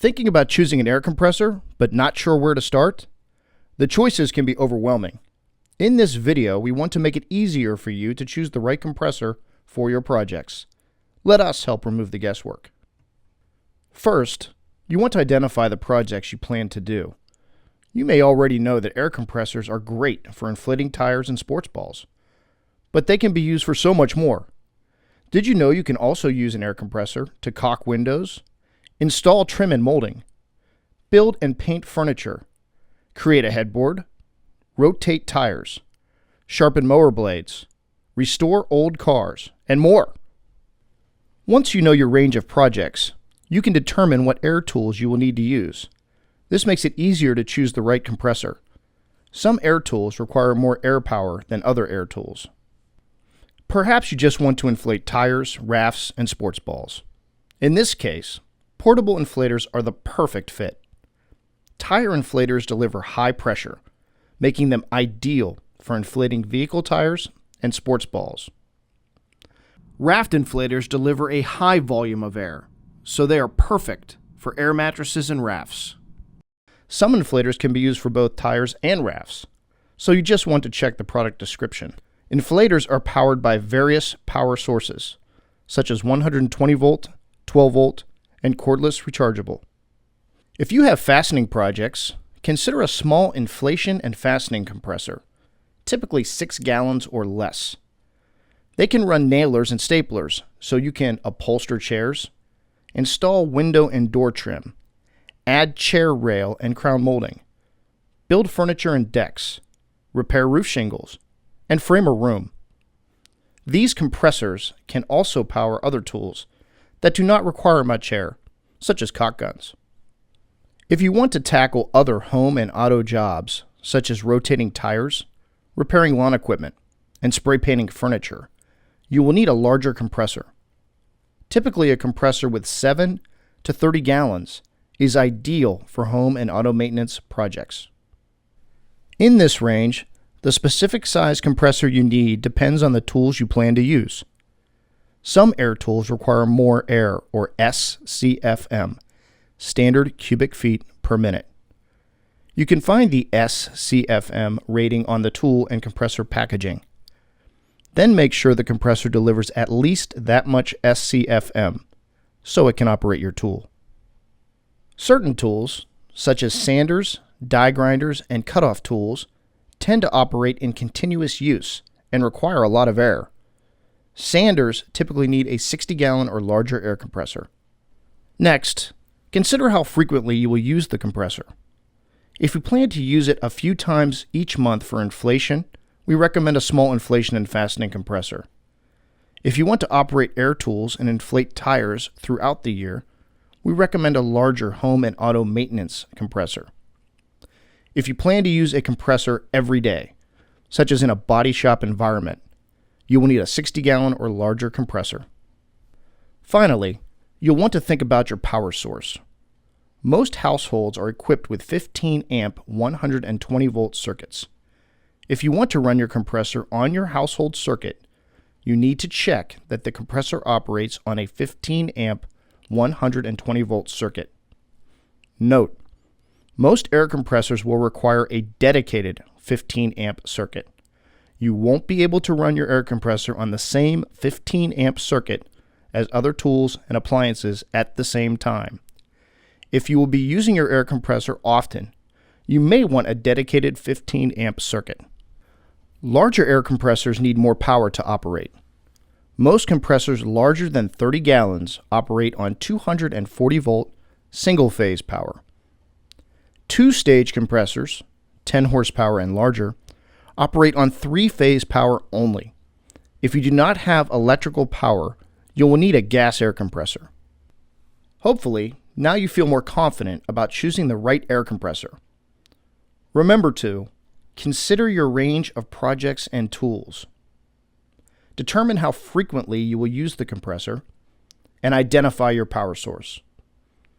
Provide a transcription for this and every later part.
Thinking about choosing an air compressor, but not sure where to start? The choices can be overwhelming. In this video, we want to make it easier for you to choose the right compressor for your projects. Let us help remove the guesswork. First, you want to identify the projects you plan to do. You may already know that air compressors are great for inflating tires and sports balls, but they can be used for so much more. Did you know you can also use an air compressor to caulk windows, install trim and molding, build and paint furniture, create a headboard, rotate tires, sharpen mower blades, restore old cars, and more? Once you know your range of projects, you can determine what air tools you will need to use. This makes it easier to choose the right compressor. Some air tools require more air power than other air tools. Perhaps you just want to inflate tires, rafts, and sports balls. In this case, portable inflators are the perfect fit. Tire inflators deliver high pressure, making them ideal for inflating vehicle tires and sports balls. Raft inflators deliver a high volume of air, so they are perfect for air mattresses and rafts. Some inflators can be used for both tires and rafts, so you just want to check the product description. Inflators are powered by various power sources, such as 120 volt, 12 volt, and cordless rechargeable. If you have fastening projects, consider a small inflation and fastening compressor, typically 6 gallons or less. They can run nailers and staplers, so you can upholster chairs, install window and door trim, add chair rail and crown molding, build furniture and decks, repair roof shingles, and frame a room. These compressors can also power other tools that do not require much air, such as caulk guns. If you want to tackle other home and auto jobs, such as rotating tires, repairing lawn equipment, and spray painting furniture, you will need a larger compressor. Typically, a compressor with 7 to 30 gallons is ideal for home and auto maintenance projects. In this range, the specific size compressor you need depends on the tools you plan to use. Some air tools require more air, or SCFM, standard cubic feet per minute. You can find the SCFM rating on the tool and compressor packaging. Then make sure the compressor delivers at least that much SCFM, so it can operate your tool. Certain tools, such as sanders, die grinders, and cutoff tools, tend to operate in continuous use and require a lot of air. Sanders typically need a 60-gallon or larger air compressor. Next, consider how frequently you will use the compressor. If you plan to use it a few times each month for inflation, we recommend a small inflation and fastening compressor. If you want to operate air tools and inflate tires throughout the year, we recommend a larger home and auto maintenance compressor. If you plan to use a compressor every day, such as in a body shop environment, you will need a 60-gallon or larger compressor. Finally, you'll want to think about your power source. Most households are equipped with 15-amp 120-volt circuits. If you want to run your compressor on your household circuit, you need to check that the compressor operates on a 15-amp 120-volt circuit. Note, most air compressors will require a dedicated 15-amp circuit. You won't be able to run your air compressor on the same 15-amp circuit as other tools and appliances at the same time. If you will be using your air compressor often, you may want a dedicated 15-amp circuit. Larger air compressors need more power to operate. Most compressors larger than 30 gallons operate on 240-volt single-phase power. Two-stage compressors, 10 horsepower and larger, operate on 3-phase power only. If you do not have electrical power, you will need a gas air compressor. Hopefully, now you feel more confident about choosing the right air compressor. Remember to consider your range of projects and tools. Determine how frequently you will use the compressor, and identify your power source.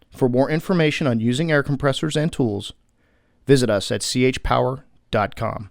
For more information on using air compressors and tools, visit us at chpower.com.